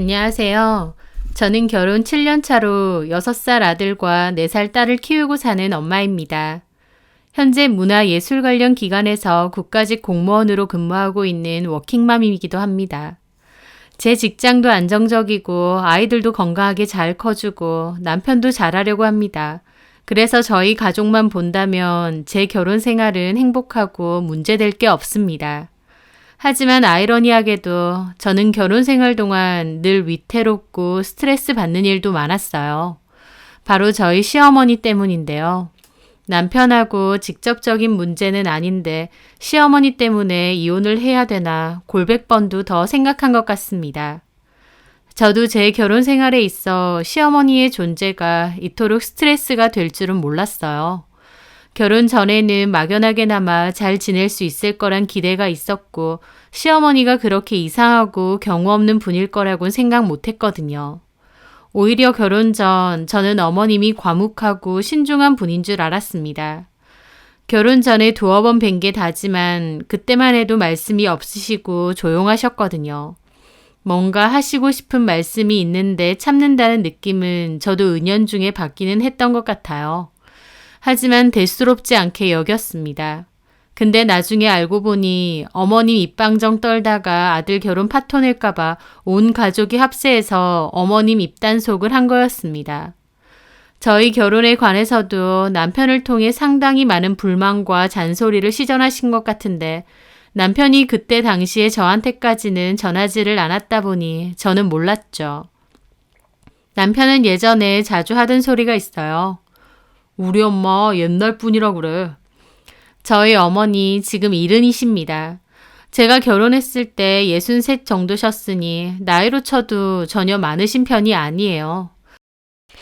안녕하세요. 저는 결혼 7년 차로 6살 아들과 4살 딸을 키우고 사는 엄마입니다. 현재 문화예술 관련 기관에서 국가직 공무원으로 근무하고 있는 워킹맘이기도 합니다. 제 직장도 안정적이고 아이들도 건강하게 잘 커주고 남편도 잘하려고 합니다. 그래서 저희 가족만 본다면 제 결혼 생활은 행복하고 문제될 게 없습니다. 하지만 아이러니하게도 저는 결혼 생활 동안 늘 위태롭고 스트레스 받는 일도 많았어요. 바로 저희 시어머니 때문인데요. 남편하고 직접적인 문제는 아닌데 시어머니 때문에 이혼을 해야 되나 골백 번도 더 생각한 것 같습니다. 저도 제 결혼 생활에 있어 시어머니의 존재가 이토록 스트레스가 될 줄은 몰랐어요. 결혼 전에는 막연하게나마 잘 지낼 수 있을 거란 기대가 있었고 시어머니가 그렇게 이상하고 경우 없는 분일 거라고는 생각 못 했거든요. 오히려 결혼 전 저는 어머님이 과묵하고 신중한 분인 줄 알았습니다. 결혼 전에 두어 번 뵌 게 다지만 그때만 해도 말씀이 없으시고 조용하셨거든요. 뭔가 하시고 싶은 말씀이 있는데 참는다는 느낌은 저도 은연중에 받기는 했던 것 같아요. 하지만 대수롭지 않게 여겼습니다. 근데 나중에 알고 보니 어머님 입방정 떨다가 아들 결혼 파토 낼까봐 온 가족이 합세해서 어머님 입단속을 한 거였습니다. 저희 결혼에 관해서도 남편을 통해 상당히 많은 불만과 잔소리를 시전하신 것 같은데 남편이 그때 당시에 저한테까지는 전하지를 않았다 보니 저는 몰랐죠. 남편은 예전에 자주 하던 소리가 있어요. 우리 엄마 옛날 분이라 그래. 저희 어머니 지금 70이십니다. 제가 결혼했을 때 63 정도셨으니 나이로 쳐도 전혀 많으신 편이 아니에요.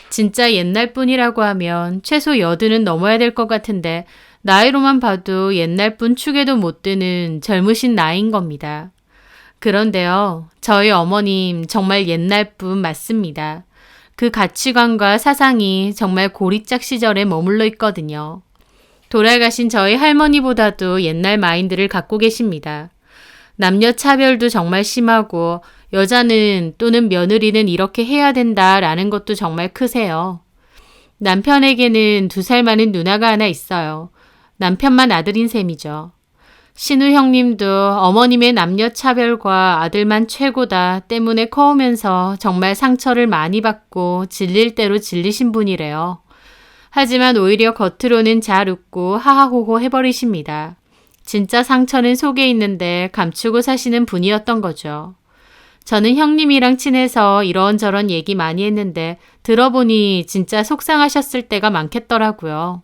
진짜 옛날 분이라고 하면 최소 80은 넘어야 될 것 같은데 나이로만 봐도 옛날 분 축에도 못 드는 젊으신 나이인 겁니다. 그런데요, 저희 어머님 정말 옛날 분 맞습니다. 그 가치관과 사상이 정말 고리짝 시절에 머물러 있거든요. 돌아가신 저희 할머니보다도 옛날 마인드를 갖고 계십니다. 남녀 차별도 정말 심하고 여자는 또는 며느리는 이렇게 해야 된다라는 것도 정말 크세요. 남편에게는 2살 많은 누나가 하나 있어요. 남편만 아들인 셈이죠. 신우 형님도 어머님의 남녀 차별과 아들만 최고다 때문에 커오면서 정말 상처를 많이 받고 질릴 대로 질리신 분이래요. 하지만 오히려 겉으로는 잘 웃고 하하호호 해버리십니다. 진짜 상처는 속에 있는데 감추고 사시는 분이었던 거죠. 저는 형님이랑 친해서 이런저런 얘기 많이 했는데 들어보니 진짜 속상하셨을 때가 많겠더라고요.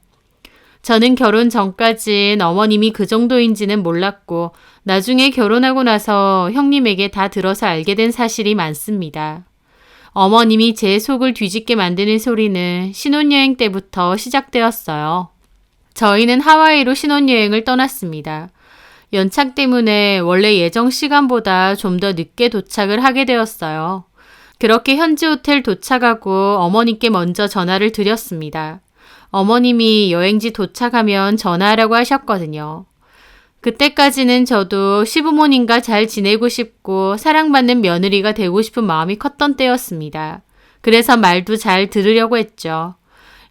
저는 결혼 전까진 어머님이 그 정도인지는 몰랐고 나중에 결혼하고 나서 형님에게 다 들어서 알게 된 사실이 많습니다. 어머님이 제 속을 뒤집게 만드는 소리는 신혼여행 때부터 시작되었어요. 저희는 하와이로 신혼여행을 떠났습니다. 연착 때문에 원래 예정 시간보다 좀 더 늦게 도착을 하게 되었어요. 그렇게 현지 호텔 도착하고 어머니께 먼저 전화를 드렸습니다. 어머님이 여행지 도착하면 전화하라고 하셨거든요. 그때까지는 저도 시부모님과 잘 지내고 싶고 사랑받는 며느리가 되고 싶은 마음이 컸던 때였습니다. 그래서 말도 잘 들으려고 했죠.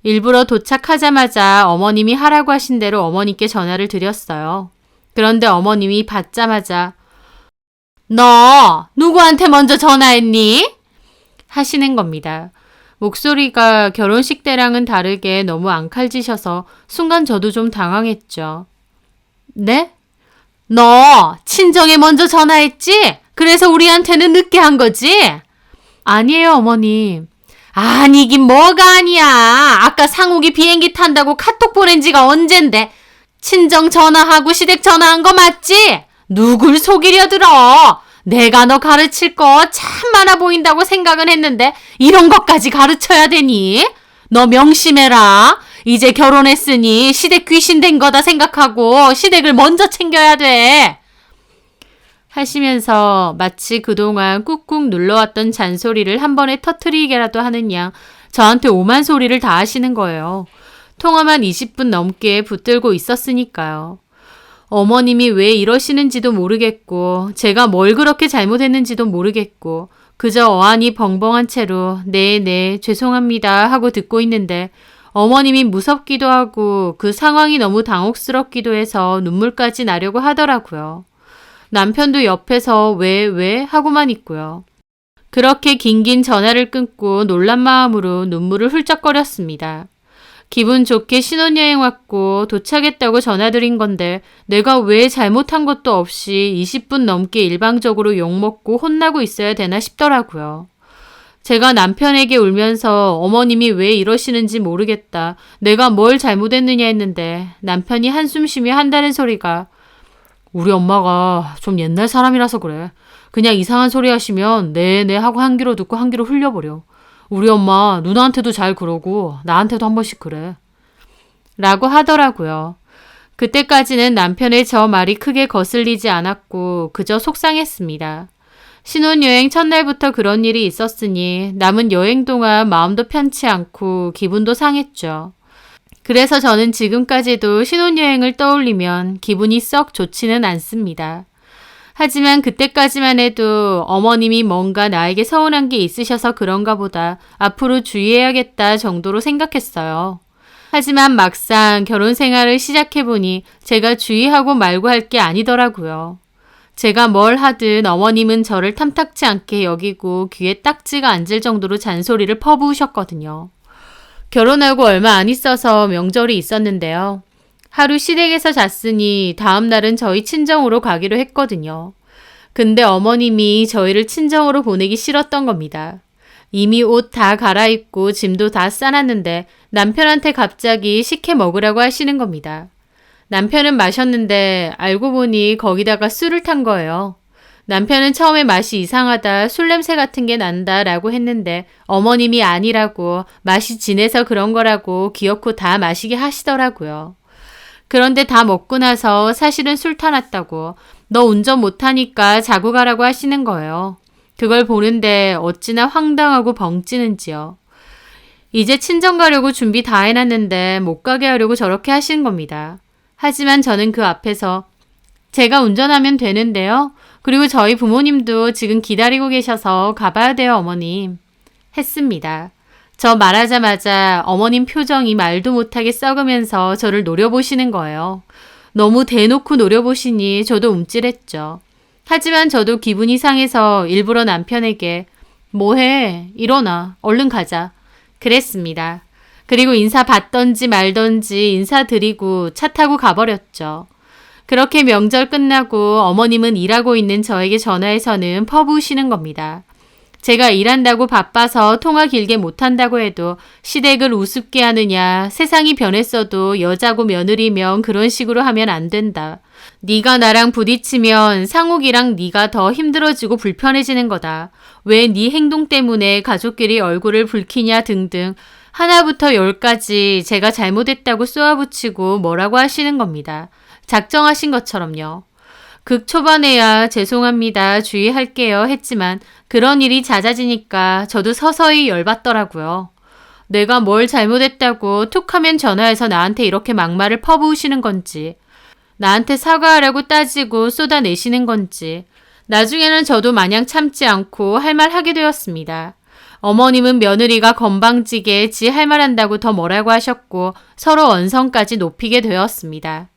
일부러 도착하자마자 어머님이 하라고 하신 대로 어머니께 전화를 드렸어요. 그런데 어머님이 받자마자 너 누구한테 먼저 전화했니? 하시는 겁니다. 목소리가 결혼식 때랑은 다르게 너무 앙칼지셔서 순간 저도 좀 당황했죠. 네? 너 친정에 먼저 전화했지? 그래서 우리한테는 늦게 한 거지? 아니에요, 어머님. 아니긴 뭐가 아니야. 아까 상욱이 비행기 탄다고 카톡 보낸 지가 언젠데. 친정 전화하고 시댁 전화한 거 맞지? 누굴 속이려 들어. 내가 너 가르칠 거 참 많아 보인다고 생각은 했는데 이런 것까지 가르쳐야 되니? 너 명심해라. 이제 결혼했으니 시댁 귀신 된 거다 생각하고 시댁을 먼저 챙겨야 돼. 하시면서 마치 그동안 꾹꾹 눌러왔던 잔소리를 한 번에 터트리게라도 하는 양 저한테 오만 소리를 다 하시는 거예요. 통화만 20분 넘게 붙들고 있었으니까요. 어머님이 왜 이러시는지도 모르겠고 제가 뭘 그렇게 잘못했는지도 모르겠고 그저 어안이 벙벙한 채로 네, 죄송합니다 하고 듣고 있는데 어머님이 무섭기도 하고 그 상황이 너무 당혹스럽기도 해서 눈물까지 나려고 하더라고요. 남편도 옆에서 왜 하고만 있고요. 그렇게 긴긴 전화를 끊고 놀란 마음으로 눈물을 훌쩍거렸습니다. 기분 좋게 신혼여행 왔고 도착했다고 전화드린 건데 내가 왜 잘못한 것도 없이 20분 넘게 일방적으로 욕먹고 혼나고 있어야 되나 싶더라고요. 제가 남편에게 울면서 어머님이 왜 이러시는지 모르겠다. 내가 뭘 잘못했느냐 했는데 남편이 한숨 쉬며 한다는 소리가 우리 엄마가 좀 옛날 사람이라서 그래. 그냥 이상한 소리 하시면 네 하고 한 귀로 듣고 한 귀로 흘려버려. 우리 엄마 누나한테도 잘 그러고 나한테도 한 번씩 그래. 라고 하더라고요. 그때까지는 남편의 저 말이 크게 거슬리지 않았고 그저 속상했습니다. 신혼여행 첫날부터 그런 일이 있었으니 남은 여행 동안 마음도 편치 않고 기분도 상했죠. 그래서 저는 지금까지도 신혼여행을 떠올리면 기분이 썩 좋지는 않습니다. 하지만 그때까지만 해도 어머님이 뭔가 나에게 서운한 게 있으셔서 그런가 보다 앞으로 주의해야겠다 정도로 생각했어요. 하지만 막상 결혼 생활을 시작해보니 제가 주의하고 말고 할 게 아니더라고요. 제가 뭘 하든 어머님은 저를 탐탁치 않게 여기고 귀에 딱지가 앉을 정도로 잔소리를 퍼부으셨거든요. 결혼하고 얼마 안 있어서 명절이 있었는데요. 하루 시댁에서 잤으니 다음 날은 저희 친정으로 가기로 했거든요. 근데 어머님이 저희를 친정으로 보내기 싫었던 겁니다. 이미 옷 다 갈아입고 짐도 다 싸놨는데 남편한테 갑자기 식혜 먹으라고 하시는 겁니다. 남편은 마셨는데 알고 보니 거기다가 술을 탄 거예요. 남편은 처음에 맛이 이상하다, 술 냄새 같은 게 난다 라고 했는데 어머님이 아니라고 맛이 진해서 그런 거라고 기어코 다 마시게 하시더라고요. 그런데 다 먹고 나서 사실은 술 타놨다고 너 운전 못하니까 자고 가라고 하시는 거예요. 그걸 보는데 어찌나 황당하고 벙찌는지요. 이제 친정 가려고 준비 다 해놨는데 못 가게 하려고 저렇게 하시는 겁니다. 하지만 저는 그 앞에서 제가 운전하면 되는데요. 그리고 저희 부모님도 지금 기다리고 계셔서 가봐야 돼요, 어머님. 했습니다. 저 말하자마자 어머님 표정이 말도 못하게 썩으면서 저를 노려보시는 거예요. 너무 대놓고 노려보시니 저도 움찔했죠. 하지만 저도 기분이 상해서 일부러 남편에게 뭐해? 일어나. 얼른 가자. 그랬습니다. 그리고 인사 받던지 말던지 인사드리고 차 타고 가버렸죠. 그렇게 명절 끝나고 어머님은 일하고 있는 저에게 전화해서는 퍼부으시는 겁니다. 제가 일한다고 바빠서 통화 길게 못한다고 해도 시댁을 우습게 하느냐, 세상이 변했어도 여자고 며느리면 그런 식으로 하면 안 된다. 네가 나랑 부딪히면 상욱이랑 네가 더 힘들어지고 불편해지는 거다. 왜 네 행동 때문에 가족끼리 얼굴을 붉히냐 등등 하나부터 열까지 제가 잘못했다고 쏘아붙이고 뭐라고 하시는 겁니다. 작정하신 것처럼요. 극 초반에야 죄송합니다, 주의할게요 했지만 그런 일이 잦아지니까 저도 서서히 열받더라고요. 내가 뭘 잘못했다고 툭 하면 전화해서 나한테 이렇게 막말을 퍼부으시는 건지, 나한테 사과하라고 따지고 쏟아내시는 건지, 나중에는 저도 마냥 참지 않고 할 말 하게 되었습니다. 어머님은 며느리가 건방지게 지 할 말 한다고 더 뭐라고 하셨고 서로 언성까지 높이게 되었습니다.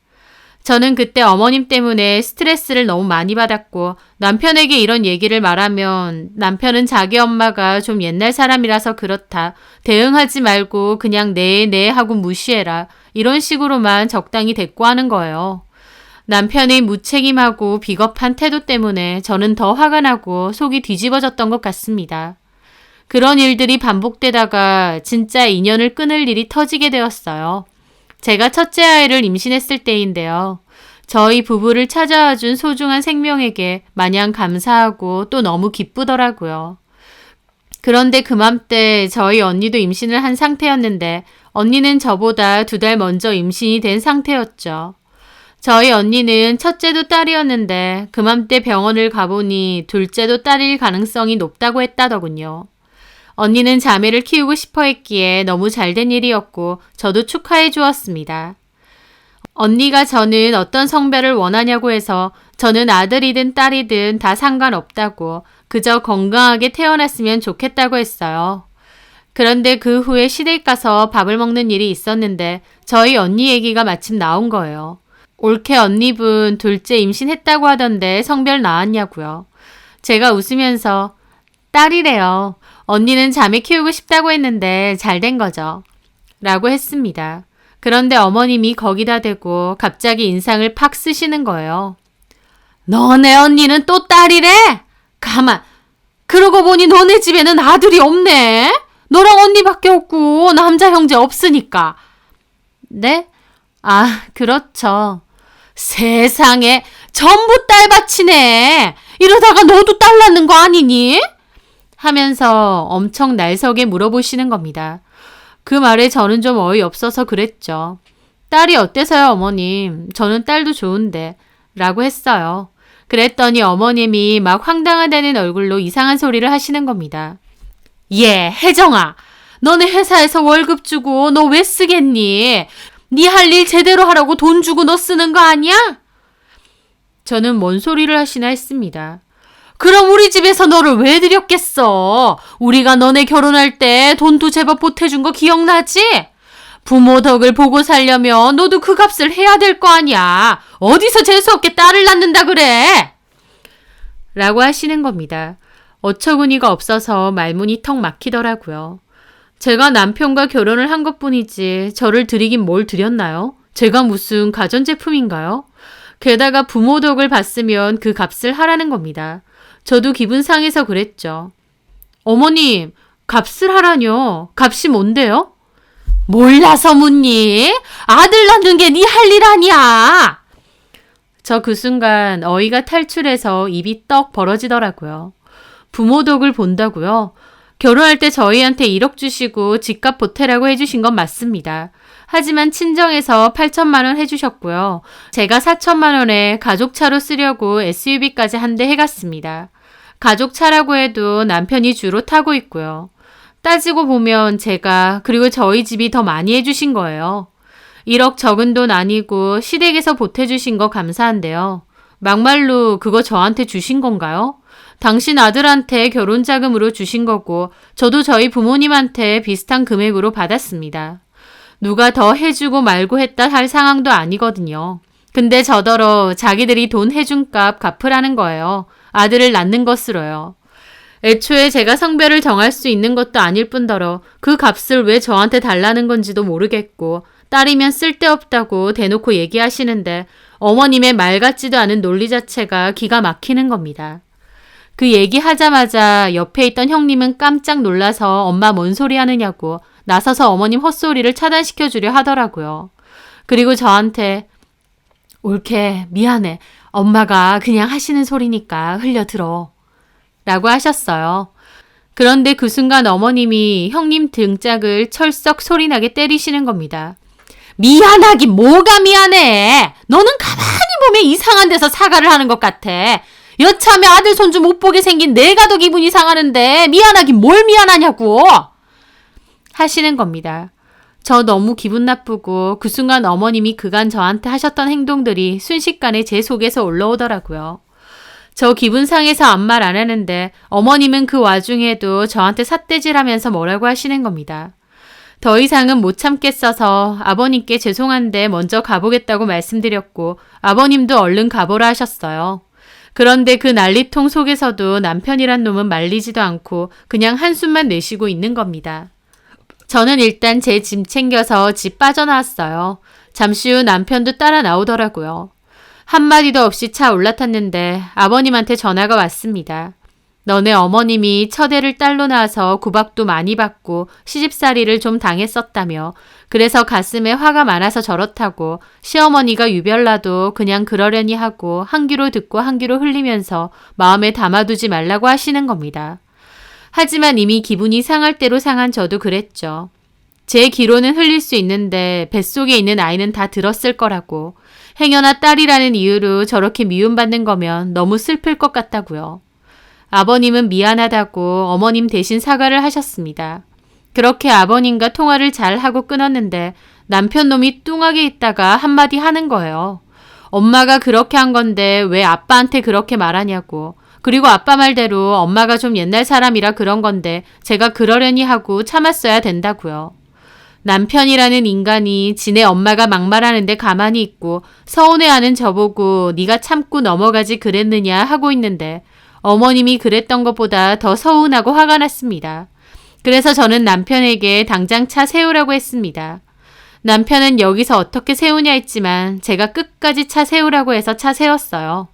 저는 그때 어머님 때문에 스트레스를 너무 많이 받았고 남편에게 이런 얘기를 말하면 남편은 자기 엄마가 좀 옛날 사람이라서 그렇다. 대응하지 말고 그냥 네 하고 무시해라. 이런 식으로만 적당히 대꾸하는 거예요. 남편의 무책임하고 비겁한 태도 때문에 저는 더 화가 나고 속이 뒤집어졌던 것 같습니다. 그런 일들이 반복되다가 진짜 인연을 끊을 일이 터지게 되었어요. 제가 첫째 아이를 임신했을 때인데요. 저희 부부를 찾아와 준 소중한 생명에게 마냥 감사하고 또 너무 기쁘더라고요. 그런데 그맘때 저희 언니도 임신을 한 상태였는데 언니는 저보다 2달 먼저 임신이 된 상태였죠. 저희 언니는 첫째도 딸이었는데 그맘때 병원을 가보니 둘째도 딸일 가능성이 높다고 했다더군요. 언니는 자매를 키우고 싶어 했기에 너무 잘된 일이었고 저도 축하해 주었습니다. 언니가 저는 어떤 성별을 원하냐고 해서 저는 아들이든 딸이든 다 상관없다고 그저 건강하게 태어났으면 좋겠다고 했어요. 그런데 그 후에 시댁 가서 밥을 먹는 일이 있었는데 저희 언니 얘기가 마침 나온 거예요. 올케 언니분 둘째 임신했다고 하던데 성별 나왔냐고요. 제가 웃으면서 딸이래요. 언니는 자매 키우고 싶다고 했는데 잘 된 거죠. 라고 했습니다. 그런데 어머님이 거기다 대고 갑자기 인상을 팍 쓰시는 거예요. 너네 언니는 또 딸이래? 가만. 그러고 보니 너네 집에는 아들이 없네? 너랑 언니밖에 없고 남자 형제 없으니까. 네? 아, 그렇죠. 세상에 전부 딸밭이네. 이러다가 너도 딸 낳는 거 아니니? 하면서 엄청 날석에 물어보시는 겁니다. 그 말에 저는 좀 어이없어서 그랬죠. 딸이 어때서요, 어머님? 저는 딸도 좋은데. 라고 했어요. 그랬더니 어머님이 막 황당하다는 얼굴로 이상한 소리를 하시는 겁니다. 예, 혜정아. 너네 회사에서 월급 주고 너 왜 쓰겠니? 네 할 일 제대로 하라고 돈 주고 너 쓰는 거 아니야? 저는 뭔 소리를 하시나 했습니다. 그럼 우리 집에서 너를 왜 들였겠어? 우리가 너네 결혼할 때 돈도 제법 보태준 거 기억나지? 부모 덕을 보고 살려면 너도 그 값을 해야 될 거 아니야. 어디서 재수없게 딸을 낳는다 그래? 라고 하시는 겁니다. 어처구니가 없어서 말문이 턱 막히더라고요. 제가 남편과 결혼을 한 것뿐이지 저를 드리긴 뭘 드렸나요? 제가 무슨 가전제품인가요? 게다가 부모 덕을 봤으면 그 값을 하라는 겁니다. 저도 기분 상해서 그랬죠. 어머님, 값을 하라뇨? 값이 뭔데요? 몰라서 묻니? 아들 낳는 게 네 할 일 아니야. 저 그 순간 어이가 탈출해서 입이 떡 벌어지더라고요. 부모 덕을 본다고요? 결혼할 때 저희한테 1억 주시고 집값 보태라고 해주신 건 맞습니다. 하지만 친정에서 8천만 원 해주셨고요. 제가 4천만 원에 가족차로 쓰려고 SUV까지 한 대 해갔습니다. 가족차라고 해도 남편이 주로 타고 있고요. 따지고 보면 제가 그리고 저희 집이 더 많이 해주신 거예요. 1억 적은 돈 아니고 시댁에서 보태주신 거 감사한데요. 막말로 그거 저한테 주신 건가요? 당신 아들한테 결혼자금으로 주신 거고 저도 저희 부모님한테 비슷한 금액으로 받았습니다. 누가 더 해주고 말고 했다 할 상황도 아니거든요. 근데 저더러 자기들이 돈 해준 값 갚으라는 거예요. 아들을 낳는 것으로요. 애초에 제가 성별을 정할 수 있는 것도 아닐 뿐더러 그 값을 왜 저한테 달라는 건지도 모르겠고 딸이면 쓸데없다고 대놓고 얘기하시는데 어머님의 말 같지도 않은 논리 자체가 기가 막히는 겁니다. 그 얘기하자마자 옆에 있던 형님은 깜짝 놀라서 엄마 뭔 소리 하느냐고 나서서 어머님 헛소리를 차단시켜주려 하더라고요. 그리고 저한테 올케 미안해. 엄마가 그냥 하시는 소리니까 흘려들어. 라고 하셨어요. 그런데 그 순간 어머님이 형님 등짝을 철썩 소리나게 때리시는 겁니다. 미안하긴 뭐가 미안해. 너는 가만히 보면 이상한 데서 사과를 하는 것 같아. 여차하면 아들 손주 못 보게 생긴 내가 더 기분이 상하는데 미안하긴 뭘 미안하냐고 하시는 겁니다. 저 너무 기분 나쁘고 그 순간 어머님이 그간 저한테 하셨던 행동들이 순식간에 제 속에서 올라오더라고요. 저 기분 상해서 아무 말 안 하는데 어머님은 그 와중에도 저한테 삿대질하면서 뭐라고 하시는 겁니다. 더 이상은 못 참겠어서 아버님께 죄송한데 먼저 가보겠다고 말씀드렸고 아버님도 얼른 가보라 하셨어요. 그런데 그 난리통 속에서도 남편이란 놈은 말리지도 않고 그냥 한숨만 내쉬고 있는 겁니다. 저는 일단 제 짐 챙겨서 집 빠져나왔어요. 잠시 후 남편도 따라 나오더라고요. 한마디도 없이 차 올라탔는데 아버님한테 전화가 왔습니다. 너네 어머님이 첫애를 딸로 낳아서 구박도 많이 받고 시집살이를 좀 당했었다며 그래서 가슴에 화가 많아서 저렇다고 시어머니가 유별나도 그냥 그러려니 하고 한 귀로 듣고 한 귀로 흘리면서 마음에 담아두지 말라고 하시는 겁니다. 하지만 이미 기분이 상할 대로 상한 저도 그랬죠. 제 귀로는 흘릴 수 있는데 뱃속에 있는 아이는 다 들었을 거라고 행여나 딸이라는 이유로 저렇게 미움받는 거면 너무 슬플 것 같다고요. 아버님은 미안하다고 어머님 대신 사과를 하셨습니다. 그렇게 아버님과 통화를 잘 하고 끊었는데 남편 놈이 뚱하게 있다가 한마디 하는 거예요. 엄마가 그렇게 한 건데 왜 아빠한테 그렇게 말하냐고. 그리고 아빠 말대로 엄마가 좀 옛날 사람이라 그런 건데 제가 그러려니 하고 참았어야 된다고요. 남편이라는 인간이 지네 엄마가 막말하는데 가만히 있고 서운해하는 저보고 네가 참고 넘어가지 그랬느냐 하고 있는데 어머님이 그랬던 것보다 더 서운하고 화가 났습니다. 그래서 저는 남편에게 당장 차 세우라고 했습니다. 남편은 여기서 어떻게 세우냐 했지만 제가 끝까지 차 세우라고 해서 차 세웠어요.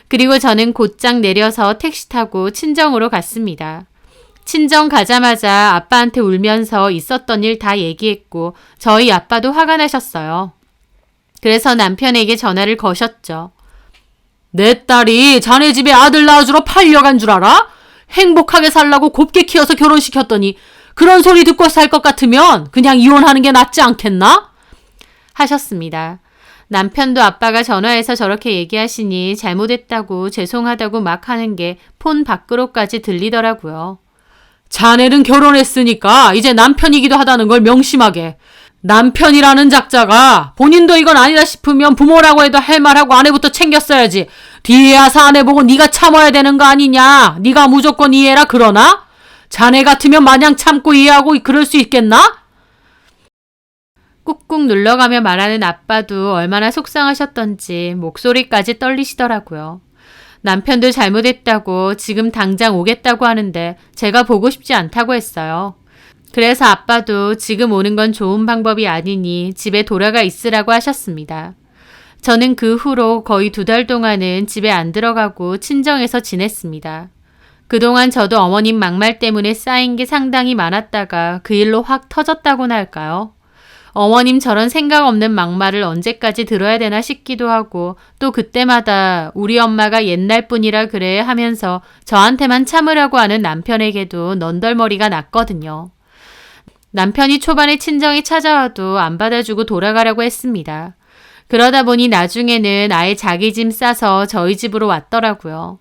그리고 저는 곧장 내려서 택시 타고 친정으로 갔습니다. 친정 가자마자 아빠한테 울면서 있었던 일 다 얘기했고 저희 아빠도 화가 나셨어요. 그래서 남편에게 전화를 거셨죠. 내 딸이 자네 집에 아들 낳아주러 팔려간 줄 알아? 행복하게 살라고 곱게 키워서 결혼시켰더니 그런 소리 듣고 살 것 같으면 그냥 이혼하는 게 낫지 않겠나? 하셨습니다. 남편도 아빠가 전화해서 저렇게 얘기하시니 잘못했다고 죄송하다고 막 하는 게 폰 밖으로까지 들리더라고요. 자네는 결혼했으니까 이제 남편이기도 하다는 걸 명심하게. 남편이라는 작자가 본인도 이건 아니다 싶으면 부모라고 해도 할 말하고 아내부터 챙겼어야지. 뒤에 와서 아내 보고 네가 참아야 되는 거 아니냐. 네가 무조건 이해해라 그러나? 자네 같으면 마냥 참고 이해하고 그럴 수 있겠나? 꾹꾹 눌러가며 말하는 아빠도 얼마나 속상하셨던지 목소리까지 떨리시더라고요. 남편도 잘못했다고 지금 당장 오겠다고 하는데 제가 보고 싶지 않다고 했어요. 그래서 아빠도 지금 오는 건 좋은 방법이 아니니 집에 돌아가 있으라고 하셨습니다. 저는 그 후로 거의 2달 동안은 집에 안 들어가고 친정에서 지냈습니다. 그동안 저도 어머님 막말 때문에 쌓인 게 상당히 많았다가 그 일로 확 터졌다고나 할까요? 어머님 저런 생각 없는 막말을 언제까지 들어야 되나 싶기도 하고 또 그때마다 우리 엄마가 옛날 분이라 그래 하면서 저한테만 참으라고 하는 남편에게도 넌덜머리가 났거든요. 남편이 초반에 친정에 찾아와도 안 받아주고 돌아가라고 했습니다. 그러다 보니 나중에는 아예 자기 짐 싸서 저희 집으로 왔더라고요.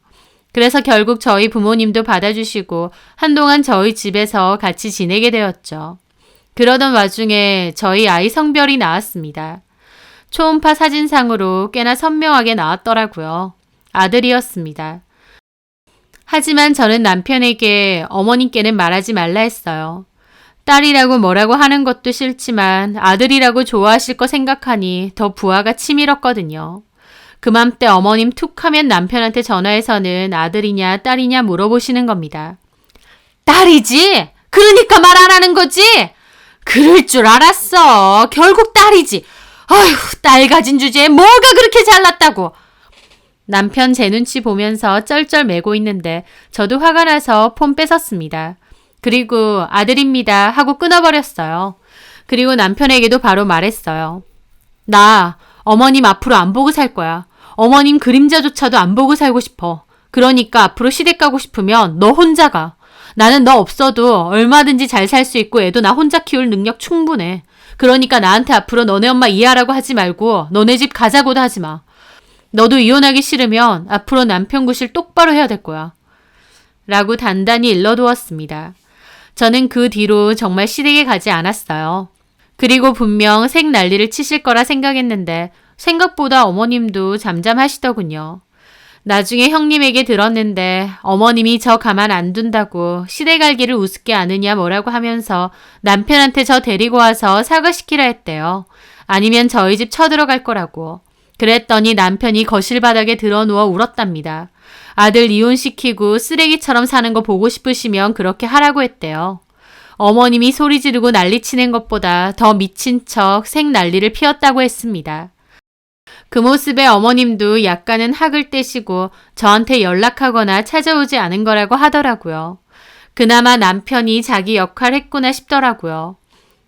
그래서 결국 저희 부모님도 받아주시고 한동안 저희 집에서 같이 지내게 되었죠. 그러던 와중에 저희 아이 성별이 나왔습니다. 초음파 사진상으로 꽤나 선명하게 나왔더라고요. 아들이었습니다. 하지만 저는 남편에게 어머님께는 말하지 말라 했어요. 딸이라고 뭐라고 하는 것도 싫지만 아들이라고 좋아하실 거 생각하니 더 부하가 치밀었거든요. 그맘때 어머님 툭 하면 남편한테 전화해서는 아들이냐 딸이냐 물어보시는 겁니다. 딸이지? 그러니까 말 안 하는 거지? 그럴 줄 알았어. 결국 딸이지. 어휴, 딸 가진 주제에 뭐가 그렇게 잘났다고. 남편 제 눈치 보면서 쩔쩔매고 있는데 저도 화가 나서 폰 뺏었습니다. 그리고 아들입니다 하고 끊어버렸어요. 그리고 남편에게도 바로 말했어요. 나 어머님 앞으로 안 보고 살 거야. 어머님 그림자조차도 안 보고 살고 싶어. 그러니까 앞으로 시댁 가고 싶으면 너 혼자 가. 나는 너 없어도 얼마든지 잘 살 수 있고 애도 나 혼자 키울 능력 충분해. 그러니까 나한테 앞으로 너네 엄마 이해하라고 하지 말고 너네 집 가자고도 하지 마. 너도 이혼하기 싫으면 앞으로 남편 구실 똑바로 해야 될 거야. 라고 단단히 일러두었습니다. 저는 그 뒤로 정말 시댁에 가지 않았어요. 그리고 분명 색 난리를 치실 거라 생각했는데 생각보다 어머님도 잠잠하시더군요. 나중에 형님에게 들었는데 어머님이 저 가만 안 둔다고 시댁 갈기를 우습게 아느냐 뭐라고 하면서 남편한테 저 데리고 와서 사과시키라 했대요. 아니면 저희 집 쳐들어갈 거라고. 그랬더니 남편이 거실 바닥에 드러누워 울었답니다. 아들 이혼시키고 쓰레기처럼 사는 거 보고 싶으시면 그렇게 하라고 했대요. 어머님이 소리 지르고 난리치는 것보다 더 미친 척 색 난리를 피웠다고 했습니다. 그 모습에 어머님도 약간은 학을 떼시고 저한테 연락하거나 찾아오지 않은 거라고 하더라고요. 그나마 남편이 자기 역할 했구나 싶더라고요.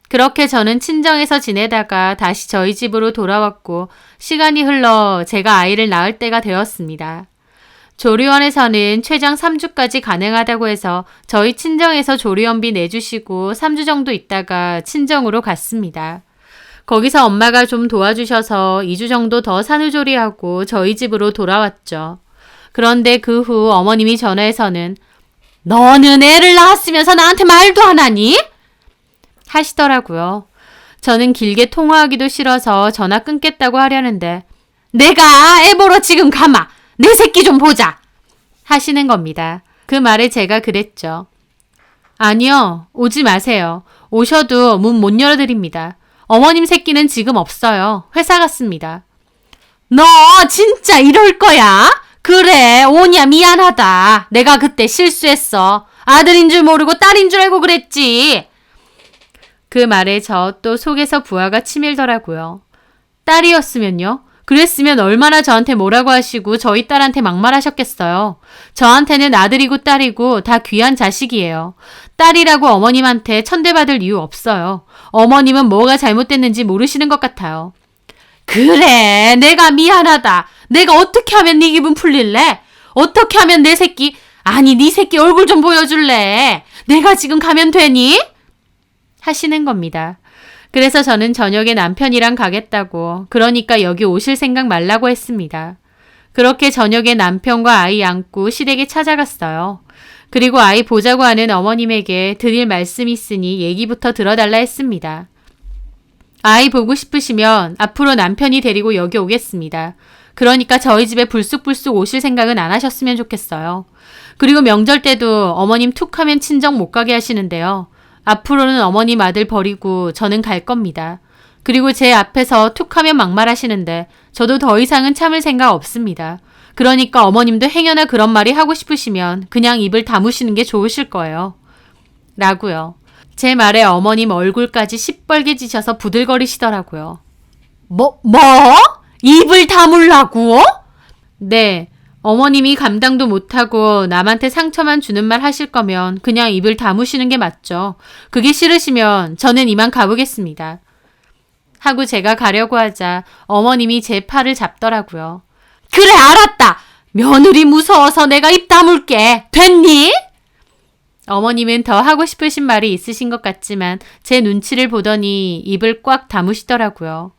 그렇게 저는 친정에서 지내다가 다시 저희 집으로 돌아왔고 시간이 흘러 제가 아이를 낳을 때가 되었습니다. 조리원에서는 최장 3주까지 가능하다고 해서 저희 친정에서 조리원비 내주시고 3주 정도 있다가 친정으로 갔습니다. 거기서 엄마가 좀 도와주셔서 2주 정도 더 산후조리하고 저희 집으로 돌아왔죠. 그런데 그 후 어머님이 전화해서는 너는 애를 낳았으면서 나한테 말도 안 하니? 하시더라고요. 저는 길게 통화하기도 싫어서 전화 끊겠다고 하려는데 내가 애 보러 지금 가마. 내 새끼 좀 보자. 하시는 겁니다. 그 말에 제가 그랬죠. 아니요. 오지 마세요. 오셔도 문 못 열어드립니다. 어머님 새끼는 지금 없어요. 회사 갔습니다. 너 진짜 이럴 거야? 그래, 오냐 미안하다. 내가 그때 실수했어. 아들인 줄 모르고 딸인 줄 알고 그랬지. 그 말에 저 또 속에서 부하가 치밀더라고요. 딸이었으면요? 그랬으면 얼마나 저한테 뭐라고 하시고 저희 딸한테 막말하셨겠어요. 저한테는 아들이고 딸이고 다 귀한 자식이에요. 딸이라고 어머님한테 천대받을 이유 없어요. 어머님은 뭐가 잘못됐는지 모르시는 것 같아요. 그래, 내가 미안하다. 내가 어떻게 하면 네 기분 풀릴래? 어떻게 하면 내 새끼, 아니 네 새끼 얼굴 좀 보여줄래? 내가 지금 가면 되니? 하시는 겁니다. 그래서 저는 저녁에 남편이랑 가겠다고, 그러니까 여기 오실 생각 말라고 했습니다. 그렇게 저녁에 남편과 아이 안고 시댁에 찾아갔어요. 그리고 아이 보자고 하는 어머님에게 드릴 말씀이 있으니 얘기부터 들어달라 했습니다. 아이 보고 싶으시면 앞으로 남편이 데리고 여기 오겠습니다. 그러니까 저희 집에 불쑥불쑥 오실 생각은 안 하셨으면 좋겠어요. 그리고 명절 때도 어머님 툭 하면 친정 못 가게 하시는데요. 앞으로는 어머님 아들 버리고 저는 갈 겁니다. 그리고 제 앞에서 툭 하면 막말하시는데 저도 더 이상은 참을 생각 없습니다. 그러니까 어머님도 행여나 그런 말이 하고 싶으시면 그냥 입을 다무시는 게 좋으실 거예요. 라고요. 제 말에 어머님 얼굴까지 시뻘개지셔서 부들거리시더라고요. 뭐? 입을 다물라고? 네. 어머님이 감당도 못하고 남한테 상처만 주는 말 하실 거면 그냥 입을 다무시는 게 맞죠. 그게 싫으시면 저는 이만 가보겠습니다. 하고 제가 가려고 하자 어머님이 제 팔을 잡더라고요. 그래, 알았다. 며느리 무서워서 내가 입 다물게. 됐니? 어머님은 더 하고 싶으신 말이 있으신 것 같지만 제 눈치를 보더니 입을 꽉 다무시더라고요.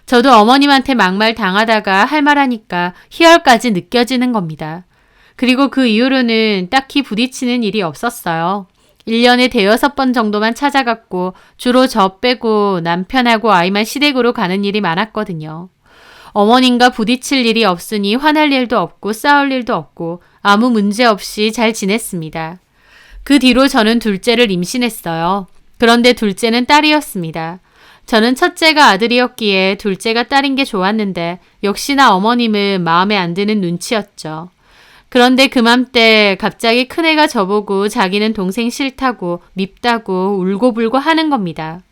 저도 어머님한테 막말 당하다가 할 말하니까 희열까지 느껴지는 겁니다. 그리고 그 이후로는 딱히 부딪히는 일이 없었어요. 1년에 5-6번 정도만 찾아갔고 주로 저 빼고 남편하고 아이만 시댁으로 가는 일이 많았거든요. 어머님과 부딪힐 일이 없으니 화날 일도 없고 싸울 일도 없고 아무 문제 없이 잘 지냈습니다. 그 뒤로 저는 둘째를 임신했어요. 그런데 둘째는 딸이었습니다. 저는 첫째가 아들이었기에 둘째가 딸인 게 좋았는데 역시나 어머님은 마음에 안 드는 눈치였죠. 그런데 그맘때 갑자기 큰애가 저보고 자기는 동생 싫다고 밉다고 울고불고 하는 겁니다.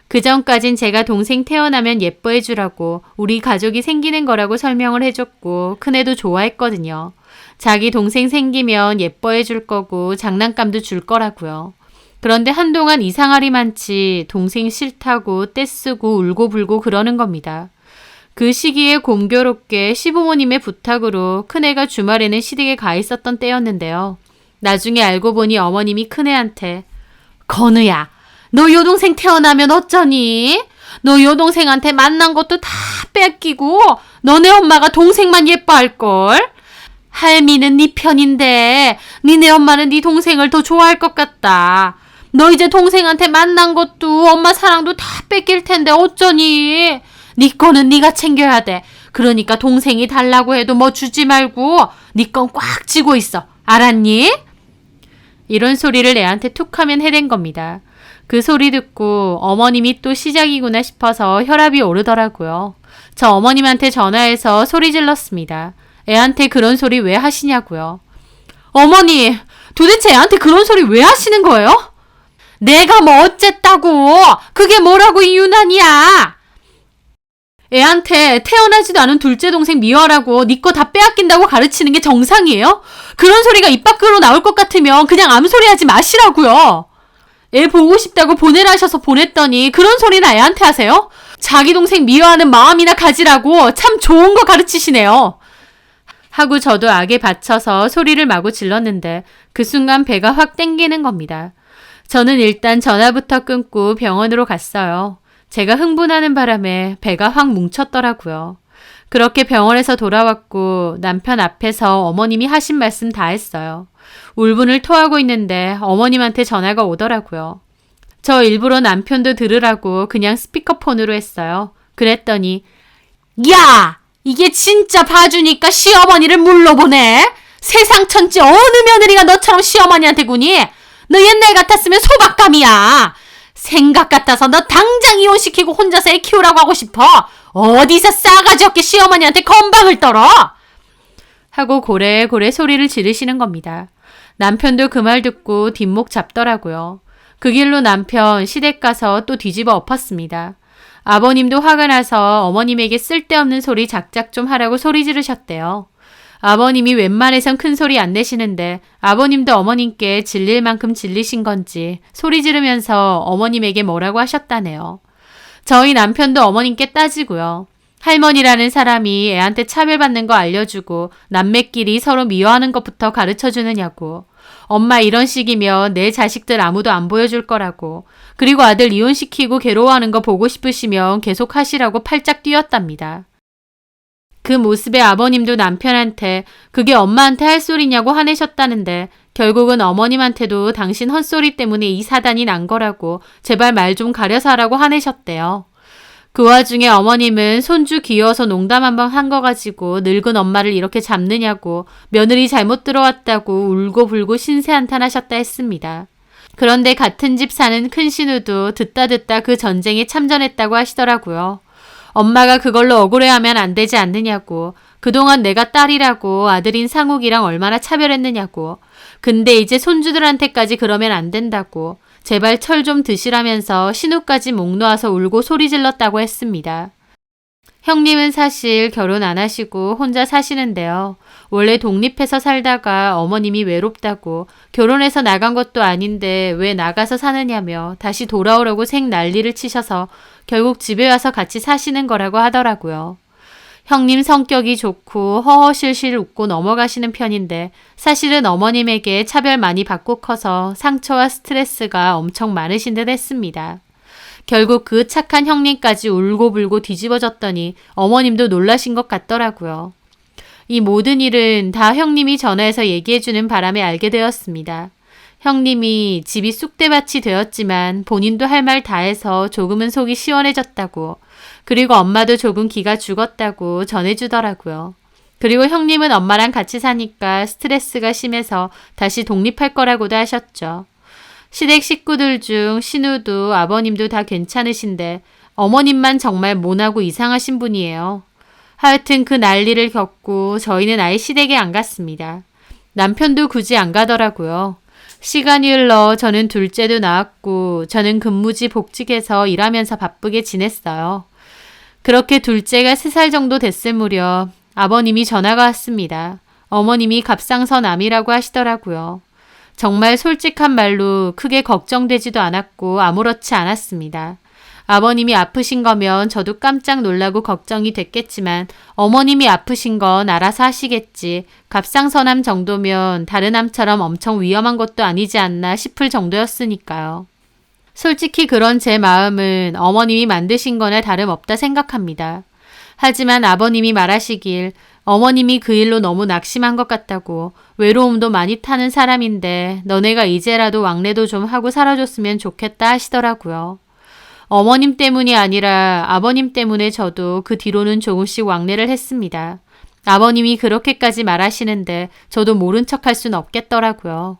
그전까진 제가 동생 태어나면 예뻐해 주라고 우리 가족이 생기는 거라고 설명을 해줬고 큰애도 좋아했거든요. 자기 동생 생기면 예뻐해 줄 거고 장난감도 줄 거라고요. 그런데 한동안 이상하리만치 동생 싫다고 떼쓰고 울고불고 그러는 겁니다. 그 시기에 공교롭게 시부모님의 부탁으로 큰애가 주말에는 시댁에 가 있었던 때였는데요. 나중에 알고 보니 어머님이 큰애한테 건우야, 너 여동생 태어나면 어쩌니? 너 여동생한테 만난 것도 다 뺏기고 너네 엄마가 동생만 예뻐할걸? 할미는 네 편인데 니네 엄마는 네 동생을 더 좋아할 것 같다. 너 이제 동생한테 만난 것도 엄마 사랑도 다 뺏길 텐데 어쩌니? 네 거는 네가 챙겨야 돼. 그러니까 동생이 달라고 해도 뭐 주지 말고 네 건 꽉 쥐고 있어. 알았니? 이런 소리를 애한테 툭 하면 해댄 겁니다. 그 소리 듣고 어머님이 또 시작이구나 싶어서 혈압이 오르더라고요. 저 어머님한테 전화해서 소리 질렀습니다. 애한테 그런 소리 왜 하시냐고요. 어머니, 도대체 애한테 그런 소리 왜 하시는 거예요? 내가 뭐 어쨌다고? 그게 뭐라고 이 유난이야? 애한테 태어나지도 않은 둘째 동생 미워하라고 네 거 다 빼앗긴다고 가르치는 게 정상이에요? 그런 소리가 입 밖으로 나올 것 같으면 그냥 아무 소리 하지 마시라고요. 애 보고 싶다고 보내라 하셔서 보냈더니 그런 소리나 애한테 하세요? 자기 동생 미워하는 마음이나 가지라고 참 좋은 거 가르치시네요. 하고 저도 악에 받쳐서 소리를 마구 질렀는데 그 순간 배가 확 땡기는 겁니다. 저는 일단 전화부터 끊고 병원으로 갔어요. 제가 흥분하는 바람에 배가 확 뭉쳤더라고요. 그렇게 병원에서 돌아왔고 남편 앞에서 어머님이 하신 말씀 다 했어요. 울분을 토하고 있는데 어머님한테 전화가 오더라고요. 저 일부러 남편도 들으라고 그냥 스피커폰으로 했어요. 그랬더니 야! 이게 진짜 봐주니까 시어머니를 물러보네? 세상 천지 어느 며느리가 너처럼 시어머니한테 구니? 너 옛날 같았으면 소박감이야. 생각 같아서 너 당장 이혼시키고 혼자서 애 키우라고 하고 싶어. 어디서 싸가지 없게 시어머니한테 건방을 떨어? 하고 고래고래 소리를 지르시는 겁니다. 남편도 그 말 듣고 뒷목 잡더라고요. 그 길로 남편 시댁 가서 또 뒤집어 엎었습니다. 아버님도 화가 나서 어머님에게 쓸데없는 소리 작작 좀 하라고 소리 지르셨대요. 아버님이 웬만해선 큰 소리 안 내시는데 아버님도 어머님께 질릴 만큼 질리신 건지 소리 지르면서 어머님에게 뭐라고 하셨다네요. 저희 남편도 어머님께 따지고요. 할머니라는 사람이 애한테 차별받는 거 알려주고 남매끼리 서로 미워하는 것부터 가르쳐주느냐고. 엄마 이런 식이면 내 자식들 아무도 안 보여줄 거라고. 그리고 아들 이혼시키고 괴로워하는 거 보고 싶으시면 계속 하시라고 팔짝 뛰었답니다. 그 모습에 아버님도 남편한테 그게 엄마한테 할 소리냐고 화내셨다는데 결국은 어머님한테도 당신 헛소리 때문에 이 사단이 난 거라고 제발 말 좀 가려서 하라고 화내셨대요. 그 와중에 어머님은 손주 귀여워서 농담 한번 한 거 가지고 늙은 엄마를 이렇게 잡느냐고 며느리 잘못 들어왔다고 울고불고 신세한탄하셨다 했습니다. 그런데 같은 집 사는 큰 신우도 듣다 그 전쟁에 참전했다고 하시더라고요. 엄마가 그걸로 억울해하면 안 되지 않느냐고. 그동안 내가 딸이라고 아들인 상욱이랑 얼마나 차별했느냐고. 근데 이제 손주들한테까지 그러면 안 된다고. 제발 철 좀 드시라면서 신우까지 목 놓아서 울고 소리 질렀다고 했습니다. 형님은 사실 결혼 안 하시고 혼자 사시는데요. 원래 독립해서 살다가 어머님이 외롭다고 결혼해서 나간 것도 아닌데 왜 나가서 사느냐며 다시 돌아오려고 생 난리를 치셔서 결국 집에 와서 같이 사시는 거라고 하더라고요. 형님 성격이 좋고 허허실실 웃고 넘어가시는 편인데 사실은 어머님에게 차별 많이 받고 커서 상처와 스트레스가 엄청 많으신 듯 했습니다. 결국 그 착한 형님까지 울고불고 뒤집어졌더니 어머님도 놀라신 것 같더라고요. 이 모든 일은 다 형님이 전화해서 얘기해주는 바람에 알게 되었습니다. 형님이 집이 쑥대밭이 되었지만 본인도 할 말 다 해서 조금은 속이 시원해졌다고, 그리고 엄마도 조금 기가 죽었다고 전해주더라고요. 그리고 형님은 엄마랑 같이 사니까 스트레스가 심해서 다시 독립할 거라고도 하셨죠. 시댁 식구들 중 신우도 아버님도 다 괜찮으신데 어머님만 정말 모나고 이상하신 분이에요. 하여튼 그 난리를 겪고 저희는 아예 시댁에 안 갔습니다. 남편도 굳이 안 가더라고요. 시간이 흘러 저는 둘째도 낳았고 저는 근무지 복직해서 일하면서 바쁘게 지냈어요. 그렇게 둘째가 3살 정도 됐을 무렵 아버님이 전화가 왔습니다. 어머님이 갑상선암이라고 하시더라고요. 정말 솔직한 말로 크게 걱정되지도 않았고 아무렇지 않았습니다. 아버님이 아프신 거면 저도 깜짝 놀라고 걱정이 됐겠지만 어머님이 아프신 건 알아서 하시겠지. 갑상선암 정도면 다른 암처럼 엄청 위험한 것도 아니지 않나 싶을 정도였으니까요. 솔직히 그런 제 마음은 어머님이 만드신 거나 다름없다 생각합니다. 하지만 아버님이 말하시길 어머님이 그 일로 너무 낙심한 것 같다고, 외로움도 많이 타는 사람인데 너네가 이제라도 왕래도 좀 하고 살아줬으면 좋겠다 하시더라고요. 어머님 때문이 아니라 아버님 때문에 저도 그 뒤로는 조금씩 왕래를 했습니다. 아버님이 그렇게까지 말하시는데 저도 모른 척할 순 없겠더라고요.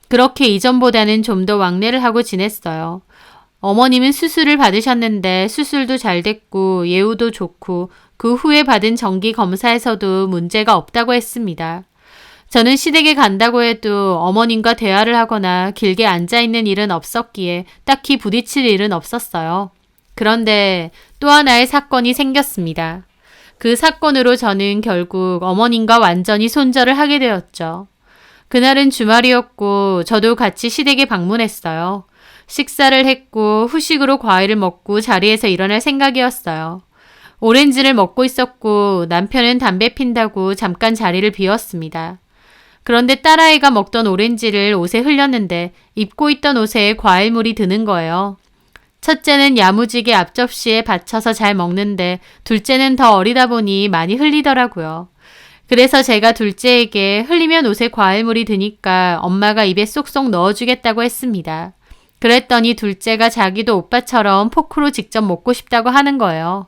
그렇게 이전보다는 좀 더 왕래를 하고 지냈어요. 어머님은 수술을 받으셨는데 수술도 잘 됐고 예후도 좋고 그 후에 받은 정기 검사에서도 문제가 없다고 했습니다. 저는 시댁에 간다고 해도 어머님과 대화를 하거나 길게 앉아있는 일은 없었기에 딱히 부딪힐 일은 없었어요. 그런데 또 하나의 사건이 생겼습니다. 그 사건으로 저는 결국 어머님과 완전히 손절을 하게 되었죠. 그날은 주말이었고 저도 같이 시댁에 방문했어요. 식사를 했고 후식으로 과일을 먹고 자리에서 일어날 생각이었어요. 오렌지를 먹고 있었고 남편은 담배 핀다고 잠깐 자리를 비웠습니다. 그런데 딸아이가 먹던 오렌지를 옷에 흘렸는데 입고 있던 옷에 과일물이 드는 거예요. 첫째는 야무지게 앞접시에 받쳐서 잘 먹는데 둘째는 더 어리다 보니 많이 흘리더라고요. 그래서 제가 둘째에게 흘리면 옷에 과일물이 드니까 엄마가 입에 쏙쏙 넣어주겠다고 했습니다. 그랬더니 둘째가 자기도 오빠처럼 포크로 직접 먹고 싶다고 하는 거예요.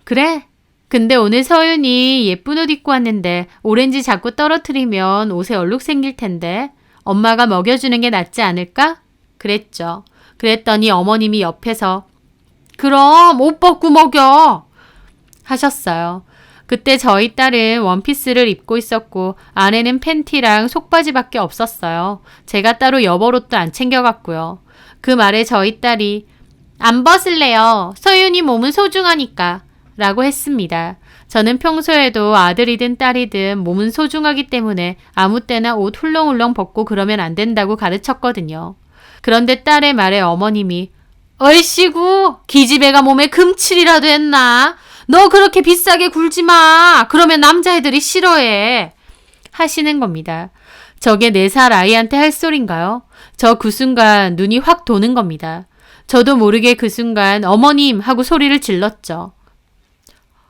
그래? 근데 오늘 서윤이 예쁜 옷 입고 왔는데 오렌지 자꾸 떨어뜨리면 옷에 얼룩 생길 텐데 엄마가 먹여주는 게 낫지 않을까? 그랬죠. 그랬더니 어머님이 옆에서 그럼 옷 벗고 먹여! 하셨어요. 그때 저희 딸은 원피스를 입고 있었고 안에는 팬티랑 속바지밖에 없었어요. 제가 따로 여벌옷도 안 챙겨갔고요. 그 말에 저희 딸이 안 벗을래요. 서윤이 몸은 소중하니까 라고 했습니다. 저는 평소에도 아들이든 딸이든 몸은 소중하기 때문에 아무 때나 옷 훌렁훌렁 벗고 그러면 안 된다고 가르쳤거든요. 그런데 딸의 말에 어머님이 얼씨구 기집애가 몸에 금칠이라도 했나? 너 그렇게 비싸게 굴지 마. 그러면 남자애들이 싫어해. 하시는 겁니다. 저게 4살 아이한테 할 소린가요? 저 그 순간 눈이 확 도는 겁니다. 저도 모르게 그 순간 어머님 하고 소리를 질렀죠.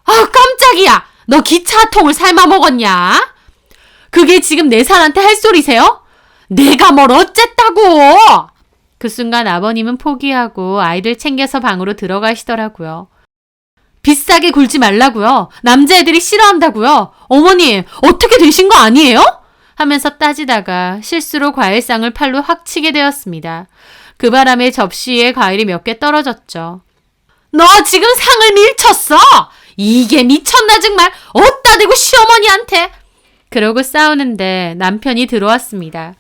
아 깜짝이야. 너 기차통을 삶아 먹었냐? 그게 지금 4살한테 할 소리세요? 내가 뭘 어쨌다고. 그 순간 아버님은 포기하고 아이들 챙겨서 방으로 들어가시더라고요. 비싸게 굴지 말라고요. 남자애들이 싫어한다고요. 어머님 어떻게 되신 거 아니에요? 하면서 따지다가 실수로 과일상을 팔로 확 치게 되었습니다. 그 바람에 접시에 과일이 몇 개 떨어졌죠. 너 지금 상을 밀쳤어? 이게 미쳤나 정말. 어디다 대고 시어머니한테. 그러고 싸우는데 남편이 들어왔습니다.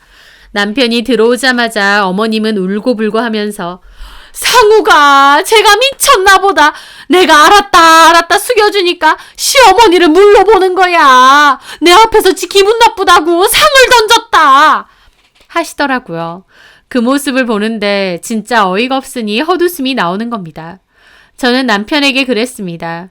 남편이 들어오자마자 어머님은 울고불고 하면서 상우가 제가 미쳤나 보다. 내가 알았다 숙여주니까 시어머니를 물러보는 거야. 내 앞에서 기분 나쁘다고 상을 던졌다. 하시더라고요. 그 모습을 보는데 진짜 어이가 없으니 헛웃음이 나오는 겁니다. 저는 남편에게 그랬습니다.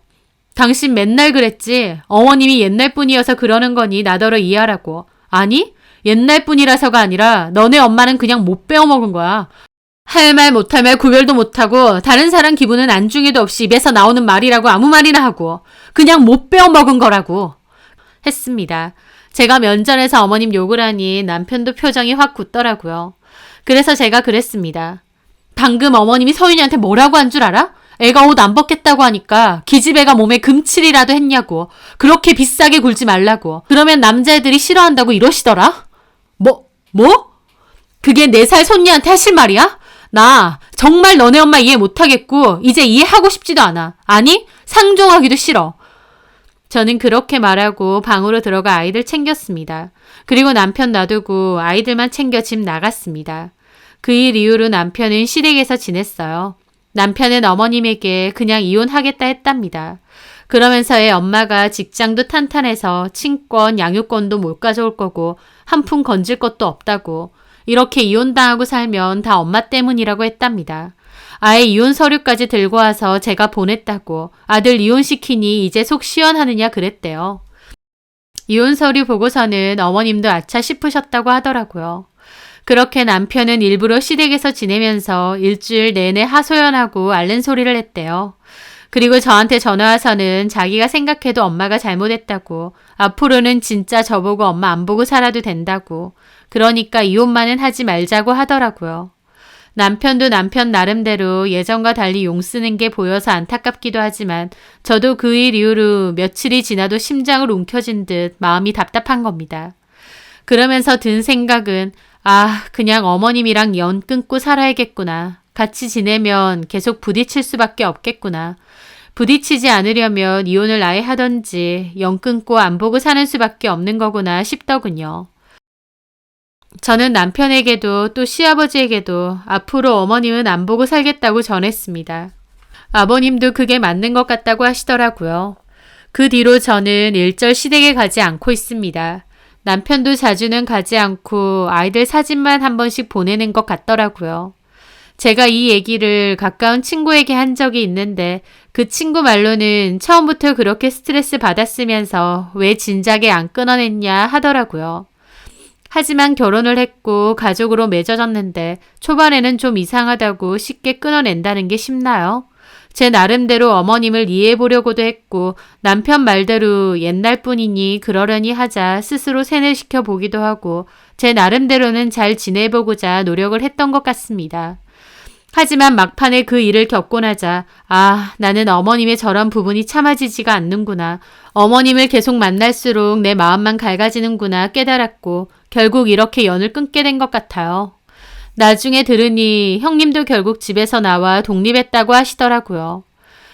당신 맨날 그랬지. 어머님이 옛날 분이어서 그러는 거니 나더러 이해하라고. 아니 옛날 분이라서가 아니라 너네 엄마는 그냥 못 배워먹은 거야. 할 말 못할 말 구별도 못하고 다른 사람 기분은 안중에도 없이 입에서 나오는 말이라고 아무 말이나 하고 그냥 못 배워먹은 거라고 했습니다. 제가 면전에서 어머님 욕을 하니 남편도 표정이 확 굳더라고요. 그래서 제가 그랬습니다. 방금 어머님이 서윤이한테 뭐라고 한 줄 알아? 애가 옷 안 벗겠다고 하니까 기집애가 몸에 금칠이라도 했냐고. 그렇게 비싸게 굴지 말라고. 그러면 남자애들이 싫어한다고 이러시더라. 뭐? 그게 4살 손녀한테 하실 말이야? 나 정말 너네 엄마 이해 못하겠고 이제 이해하고 싶지도 않아. 아니 상종하기도 싫어. 저는 그렇게 말하고 방으로 들어가 아이들 챙겼습니다. 그리고 남편 놔두고 아이들만 챙겨 집 나갔습니다. 그 일 이후로 남편은 시댁에서 지냈어요. 남편은 어머님에게 그냥 이혼하겠다 했답니다. 그러면서 애 엄마가 직장도 탄탄해서 친권, 양육권도 못 가져올 거고 한 푼 건질 것도 없다고 이렇게 이혼당하고 살면 다 엄마 때문이라고 했답니다. 아예 이혼 서류까지 들고 와서 제가 보냈다고 아들 이혼시키니 이제 속 시원하느냐 그랬대요. 이혼 서류 보고서는 어머님도 아차 싶으셨다고 하더라고요. 그렇게 남편은 일부러 시댁에서 지내면서 일주일 내내 하소연하고 앓는 소리를 했대요. 그리고 저한테 전화와서는 자기가 생각해도 엄마가 잘못했다고 앞으로는 진짜 저보고 엄마 안 보고 살아도 된다고 그러니까 이혼만은 하지 말자고 하더라고요. 남편도 남편 나름대로 예전과 달리 용 쓰는 게 보여서 안타깝기도 하지만 저도 그 일 이후로 며칠이 지나도 심장을 움켜쥔 듯 마음이 답답한 겁니다. 그러면서 든 생각은 그냥 어머님이랑 연 끊고 살아야겠구나. 같이 지내면 계속 부딪힐 수밖에 없겠구나. 부딪히지 않으려면 이혼을 아예 하던지 연 끊고 안 보고 사는 수밖에 없는 거구나 싶더군요. 저는 남편에게도 또 시아버지에게도 앞으로 어머님은 안 보고 살겠다고 전했습니다. 아버님도 그게 맞는 것 같다고 하시더라고요. 그 뒤로 저는 일절 시댁에 가지 않고 있습니다. 남편도 자주는 가지 않고 아이들 사진만 한 번씩 보내는 것 같더라고요. 제가 이 얘기를 가까운 친구에게 한 적이 있는데 그 친구 말로는 처음부터 그렇게 스트레스 받았으면서 왜 진작에 안 끊어냈냐 하더라고요. 하지만 결혼을 했고 가족으로 맺어졌는데 초반에는 좀 이상하다고 쉽게 끊어낸다는 게 쉽나요? 제 나름대로 어머님을 이해해 보려고도 했고 남편 말대로 옛날 뿐이니 그러려니 하자 스스로 세뇌시켜 보기도 하고 제 나름대로는 잘 지내보고자 노력을 했던 것 같습니다. 하지만 막판에 그 일을 겪고 나자 나는 어머님의 저런 부분이 참아지지가 않는구나. 어머님을 계속 만날수록 내 마음만 갈가지는구나 깨달았고 결국 이렇게 연을 끊게 된 것 같아요. 나중에 들으니 형님도 결국 집에서 나와 독립했다고 하시더라고요.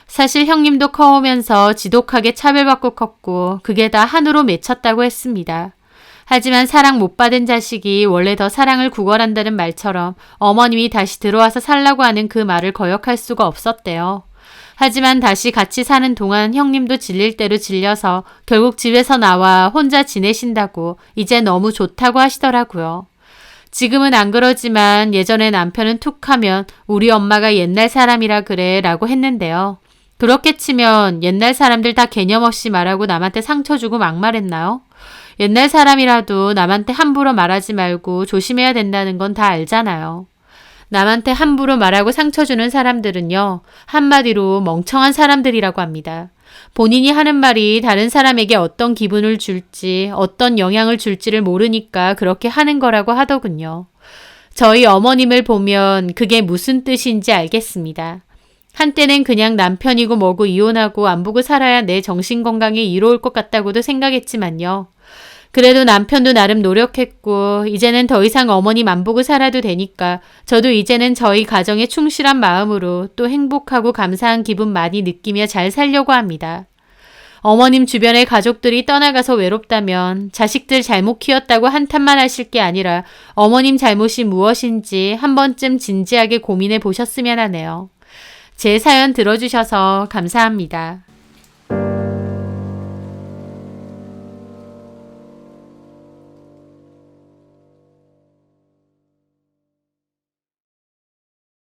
사실 형님도 커오면서 지독하게 차별받고 컸고 그게 다 한우로 맺혔다고 했습니다. 하지만 사랑 못 받은 자식이 원래 더 사랑을 구걸한다는 말처럼 어머님이 다시 들어와서 살라고 하는 그 말을 거역할 수가 없었대요. 하지만 다시 같이 사는 동안 형님도 질릴 대로 질려서 결국 집에서 나와 혼자 지내신다고 이제 너무 좋다고 하시더라고요. 지금은 안 그러지만 예전에 남편은 툭 하면 우리 엄마가 옛날 사람이라 그래 라고 했는데요. 그렇게 치면 옛날 사람들 다 개념 없이 말하고 남한테 상처 주고 막말했나요? 옛날 사람이라도 남한테 함부로 말하지 말고 조심해야 된다는 건 다 알잖아요. 남한테 함부로 말하고 상처 주는 사람들은요, 한마디로 멍청한 사람들이라고 합니다. 본인이 하는 말이 다른 사람에게 어떤 기분을 줄지, 어떤 영향을 줄지를 모르니까 그렇게 하는 거라고 하더군요. 저희 어머님을 보면 그게 무슨 뜻인지 알겠습니다. 한때는 그냥 남편이고 뭐고 이혼하고 안 보고 살아야 내 정신건강에 이로울 것 같다고도 생각했지만요. 그래도 남편도 나름 노력했고 이제는 더 이상 어머님 안 보고 살아도 되니까 저도 이제는 저희 가정에 충실한 마음으로 또 행복하고 감사한 기분 많이 느끼며 잘 살려고 합니다. 어머님 주변의 가족들이 떠나가서 외롭다면 자식들 잘못 키웠다고 한탄만 하실 게 아니라 어머님 잘못이 무엇인지 한 번쯤 진지하게 고민해 보셨으면 하네요. 제 사연 들어주셔서 감사합니다.